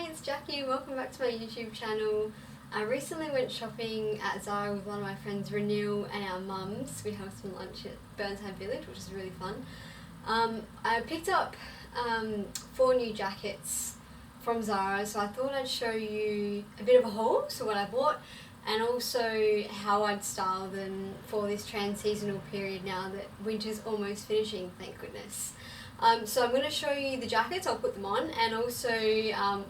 it's Jacqui. Welcome back to my YouTube channel. I recently went shopping at Zara with one of my friends, Renil, and our mums. We had some lunch at Burnside Village, which is really fun. I picked up 4 new jackets from Zara, so I thought I'd show you a bit of a haul, so what I bought, and also how I'd style them for this trans-seasonal period now that winter's almost finishing, thank goodness. So I'm going to show you the jackets, I'll put them on, and also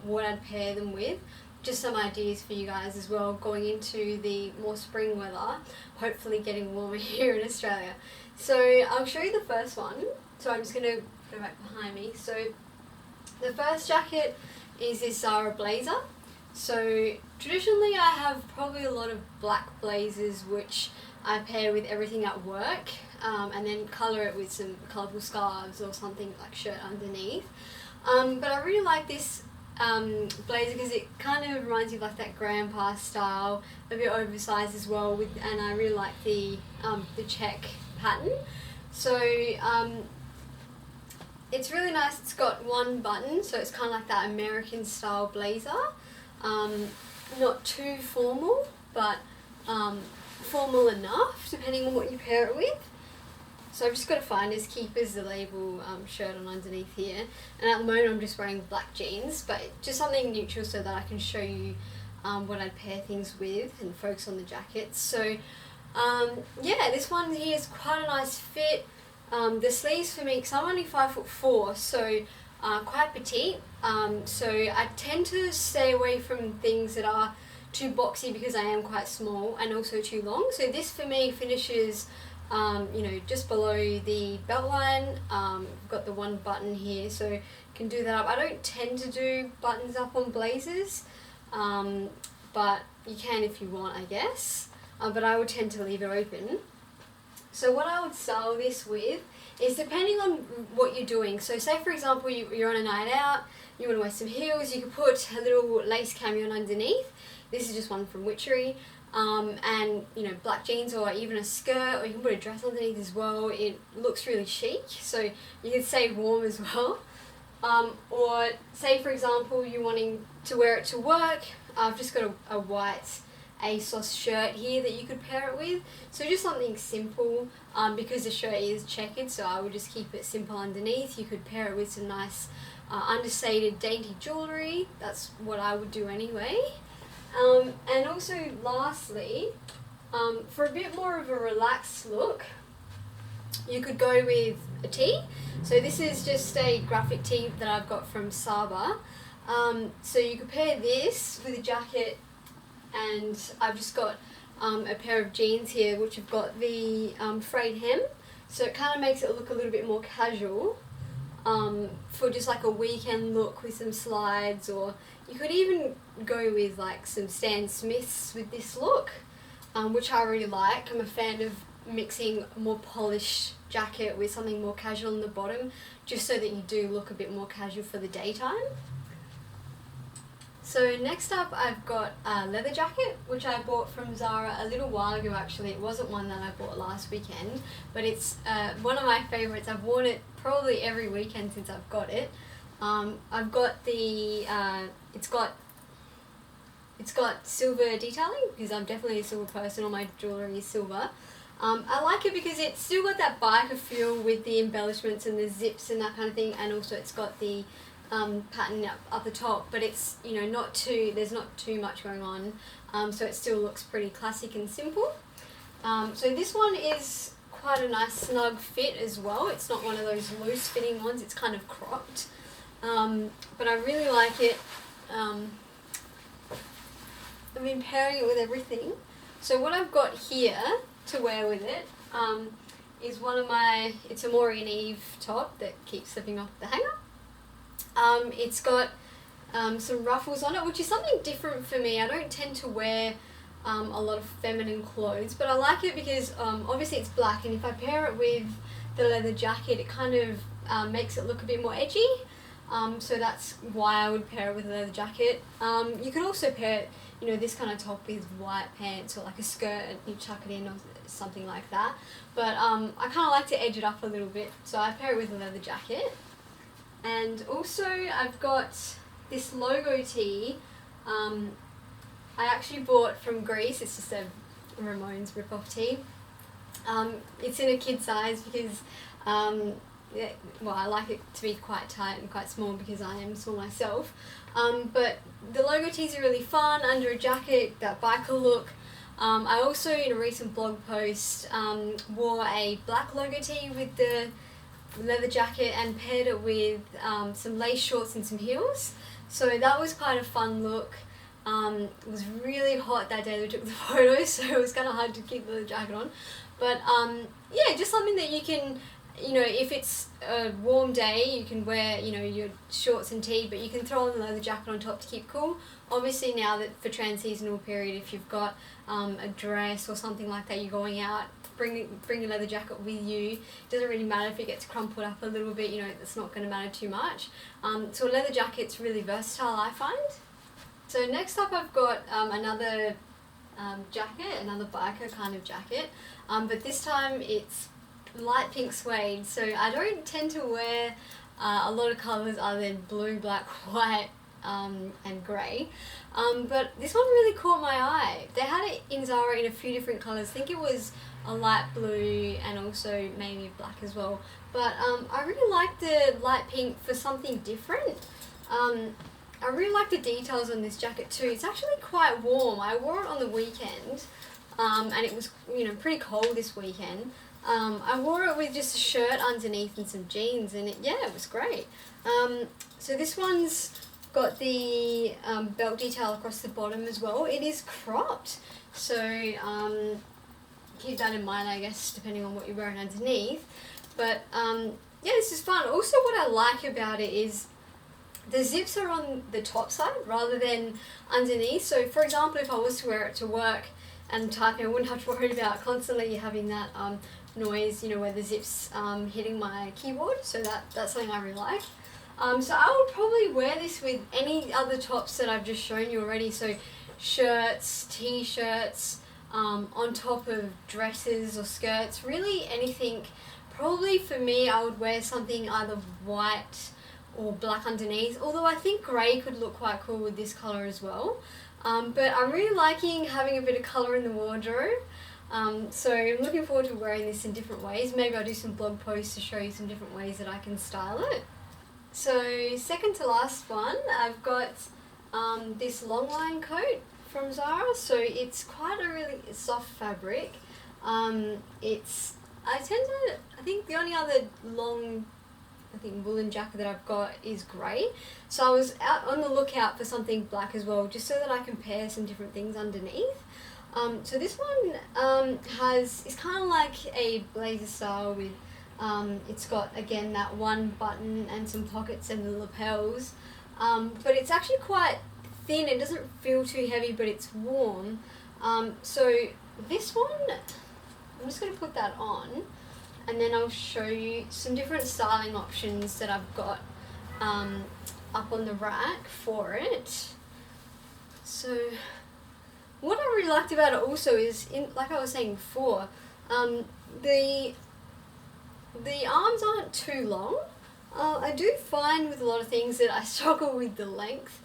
what I'd pair them with. Just some ideas for you guys as well going into the more spring weather, hopefully getting warmer here in Australia. So I'll show you the first one. So I'm just going to put it back behind me. So the first jacket is this Zara blazer. So traditionally I have probably a lot of black blazers which I pair with everything at work, and then colour it with some colourful scarves or something like shirt underneath. But I really like this blazer because it kind of reminds you of like that grandpa style, a bit oversized as well, and I really like the check pattern. So it's really nice. It's got one button, so it's kind of like that American style blazer. Not too formal, but formal enough depending on what you pair it with. So I've just got to find his Keepers the label shirt on underneath here, and at the moment I'm just wearing black jeans, but just something neutral so that I can show you what I'd pair things with and focus on the jackets. So yeah, this one here is quite a nice fit. The sleeves for me, because I'm only 5'4", so quite petite, so I tend to stay away from things that are too boxy because I am quite small, and also too long. So this for me finishes you know, just below the belt line. Got the one button here, so you can do that up. I don't tend to do buttons up on blazers, but you can if you want, I guess, but I would tend to leave it open. So what I would style this with is depending on what you're doing. So say for example you're on a night out, you want to wear some heels, you could put a little lace camion underneath. This is just one from Witchery. And you know, black jeans or even a skirt, or you can put a dress underneath as well. It looks really chic, so you can stay warm as well. Or say for example you're wanting to wear it to work. I've just got a white ASOS shirt here that you could pair it with, so just something simple, because the shirt is checkered, so I would just keep it simple underneath. You could pair it with some nice understated dainty jewellery. That's what I would do anyway. And also lastly, for a bit more of a relaxed look, you could go with a tee. So this is just a graphic tee that I've got from Saba. So you could pair this with a jacket, and I've just got a pair of jeans here which have got the frayed hem, so it kind of makes it look a little bit more casual, for just like a weekend look with some slides. Or you could even go with like some Stan Smiths with this look, which I really like. I'm a fan of mixing a more polished jacket with something more casual in the bottom, just so that you do look a bit more casual for the daytime. So next up I've got a leather jacket which I bought from Zara a little while ago actually. It wasn't one that I bought last weekend, but it's one of my favourites. I've worn it probably every weekend since I've got it. I've got the, it's got silver detailing because I'm definitely a silver person. All my jewellery is silver. I like it because it's still got that biker feel with the embellishments and the zips and that kind of thing, and also it's got the pattern up the top, but it's, you know, there's not too much going on, so it still looks pretty classic and simple. So this one is quite a nice snug fit as well. It's not one of those loose fitting ones, it's kind of cropped, but I really like it. I've been pairing it with everything. So what I've got here to wear with it is it's a Maureen Eve top that keeps slipping off the hanger. It's got some ruffles on it, which is something different for me. I don't tend to wear a lot of feminine clothes, but I like it because obviously it's black, and if I pair it with the leather jacket, it kind of makes it look a bit more edgy. So that's why I would pair it with a leather jacket. You could also pair, you know, this kind of top with white pants or like a skirt and you chuck it in or something like that. But I kind of like to edge it up a little bit, so I pair it with a leather jacket. And also I've got this logo tee, I actually bought from Greece. It's just a Ramones rip-off tee. It's in a kid size because, yeah, well, I like it to be quite tight and quite small because I am small myself. But the logo tees are really fun under a jacket, that biker look. I also, in a recent blog post, wore a black logo tee with the leather jacket and paired it with some lace shorts and some heels. So that was quite a fun look. It was really hot that day that we took the photos, so it was kind of hard to keep the jacket on. But yeah, just something that you can, you know, if it's a warm day, you can wear, you know, your shorts and tee, but you can throw on the leather jacket on top to keep cool. Obviously now that for trans-seasonal period, if you've got a dress or something like that, you're going out, bring your leather jacket with you. It doesn't really matter if it gets crumpled up a little bit, you know, it's not going to matter too much. So a leather jacket's really versatile, I find. So next up I've got another jacket, another biker kind of jacket, but this time it's light pink suede. So I don't tend to wear a lot of colours other than blue, black, white, and grey. But this one really caught my eye. They had it in Zara in a few different colours. I think it was a light blue and also maybe black as well. But I really like the light pink for something different. I really like the details on this jacket too. It's actually quite warm. I wore it on the weekend, and it was, you know, pretty cold this weekend. I wore it with just a shirt underneath and some jeans, and it was great. So this one's got the belt detail across the bottom as well. It is cropped, so keep that in mind, I guess, depending on what you're wearing underneath. But yeah, this is fun. Also, what I like about it is the zips are on the top side rather than underneath. So for example, if I was to wear it to work and typing, I wouldn't have to worry about constantly having that noise, you know, where the zips hitting my keyboard. So that's something I really like. So I would probably wear this with any other tops that I've just shown you already. So shirts, t-shirts, on top of dresses or skirts, really anything. Probably for me, I would wear something either white or black underneath, although I think grey could look quite cool with this colour as well. But I'm really liking having a bit of colour in the wardrobe. So I'm looking forward to wearing this in different ways. Maybe I'll do some blog posts to show you some different ways that I can style it. So second to last one, I've got this Longline Coat from Zara. So it's quite a really soft fabric. I think the only other woolen jacket that I've got is grey. So I was out on the lookout for something black as well, just so that I can pair some different things underneath. So this one is kind of like a blazer style with, it's got again that one button and some pockets and the lapels. But it's actually quite thin, it doesn't feel too heavy, but it's warm. So this one, I'm just going to put that on, and then I'll show you some different styling options that I've got up on the rack for it. So what I really liked about it also is, like I was saying before, the arms aren't too long. I do find with a lot of things that I struggle with the length,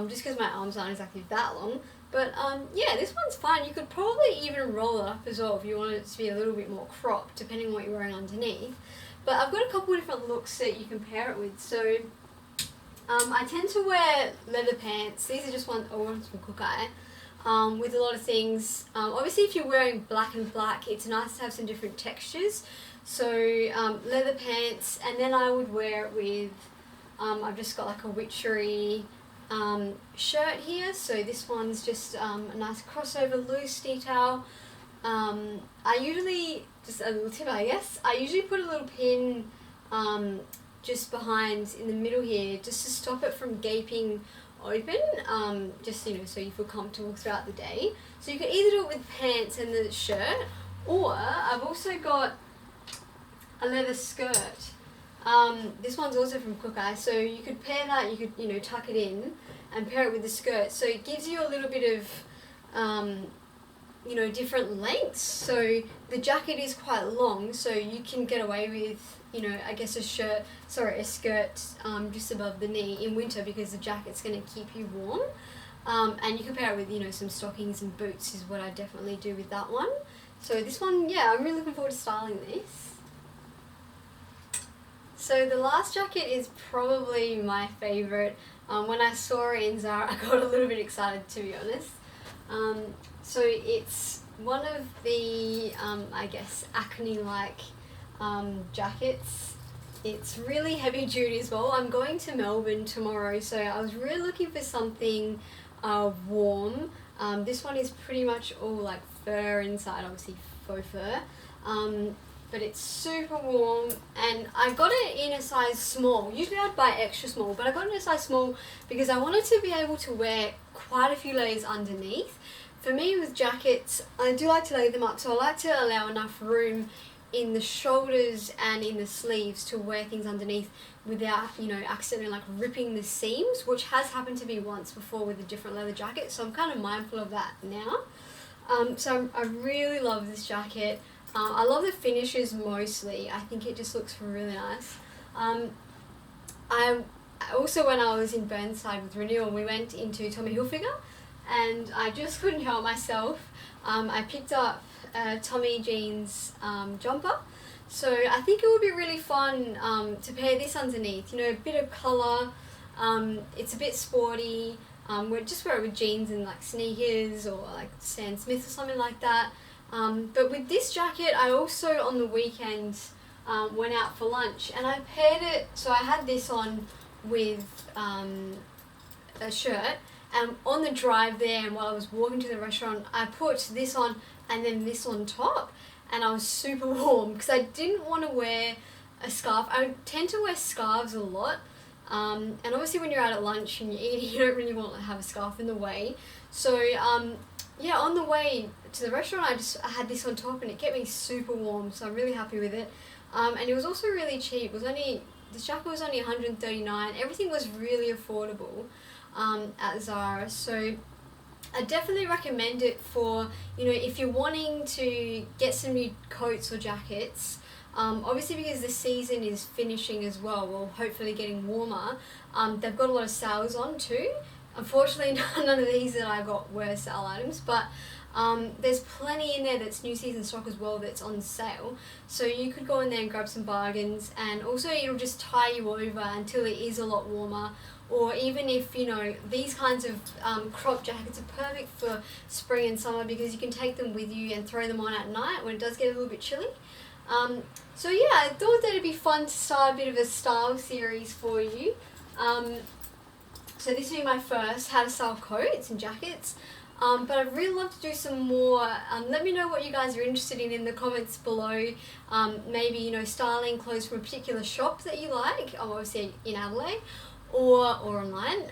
just because my arms aren't exactly that long. But yeah, this one's fine. You could probably even roll it up as well if you want it to be a little bit more cropped, depending on what you're wearing underneath. But I've got a couple of different looks that you can pair it with. So I tend to wear leather pants. These are just ones from Cookeye, with a lot of things. Obviously, if you're wearing black and black, it's nice to have some different textures. So leather pants, and then I would wear it with, I've just got like a witchery shirt here. So this one's just a nice crossover loose detail. I usually, just a little tip I guess, I usually put a little pin just behind in the middle here, just to stop it from gaping open, just, you know, so you feel comfortable throughout the day. So you can either do it with pants and the shirt, or I've also got a leather skirt. This one's also from Cookeye, so you could pair that, you could, you know, tuck it in and pair it with the skirt. So it gives you a little bit of, different lengths. So the jacket is quite long, so you can get away with you know, I guess a skirt just above the knee in winter, because the jacket's going to keep you warm. And you can pair it with, you know, some stockings and boots is what I definitely do with that one. So this one, yeah, I'm really looking forward to styling this. So the last jacket is probably my favourite. When I saw it in Zara, I got a little bit excited, to be honest. So it's one of the, I guess, Acne-like jackets. It's really heavy duty as well. I'm going to Melbourne tomorrow, so I was really looking for something warm. This one is pretty much all like fur inside, obviously faux fur. But it's super warm, and I got it in a size small. Usually I'd buy extra small, but I got it in a size small because I wanted to be able to wear quite a few layers underneath. For me with jackets, I do like to lay them up, so I like to allow enough room in the shoulders and in the sleeves to wear things underneath without, you know, accidentally like ripping the seams, which has happened to me once before with a different leather jacket, so I'm kind of mindful of that now. So I really love this jacket. I love the finishes mostly. I think it just looks really nice. I also, when I was in Burnside with Renewal, we went into Tommy Hilfiger, and I just couldn't help myself. I picked up Tommy Jean's jumper, so I think it would be really fun to pair this underneath. You know, a bit of colour. It's a bit sporty. We'd just wear it with jeans and like sneakers or like Stan Smith or something like that. But with this jacket, I also on the weekend went out for lunch, and I paired it, so I had this on with a shirt, and on the drive there and while I was walking to the restaurant, I put this on and then this on top, and I was super warm because I didn't want to wear a scarf. I tend to wear scarves a lot, and obviously when you're out at lunch and you're eating, you don't really want to have a scarf in the way. So yeah, on the way to the restaurant, I had this on top, and it kept me super warm, so I'm really happy with it. And it was also really cheap. This jacket was only $139. Everything was really affordable at Zara, so I definitely recommend it for, you know, if you're wanting to get some new coats or jackets. Obviously because the season is finishing as well, well, hopefully getting warmer. They've got a lot of sales on too. Unfortunately, none of these that I got were sale items, but there's plenty in there that's new season stock as well that's on sale. So you could go in there and grab some bargains, and also it'll just tie you over until it is a lot warmer. Or even if, you know, these kinds of crop jackets are perfect for spring and summer because you can take them with you and throw them on at night when it does get a little bit chilly. So yeah, I thought that it'd be fun to start a bit of a style series for you. So this will be my first how to style coats and jackets, but I'd really love to do some more. Let me know what you guys are interested in the comments below. Maybe, you know, styling clothes from a particular shop that you like, obviously in Adelaide, or online,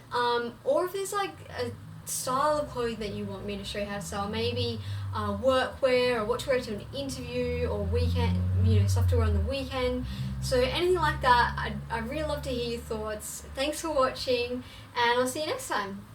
or if there's like a style of clothing that you want me to show you how to style, maybe workwear or what to wear to an interview, or weekend, you know, stuff to wear on the weekend. So anything like that, I'd really love to hear your thoughts. Thanks for watching, and I'll see you next time.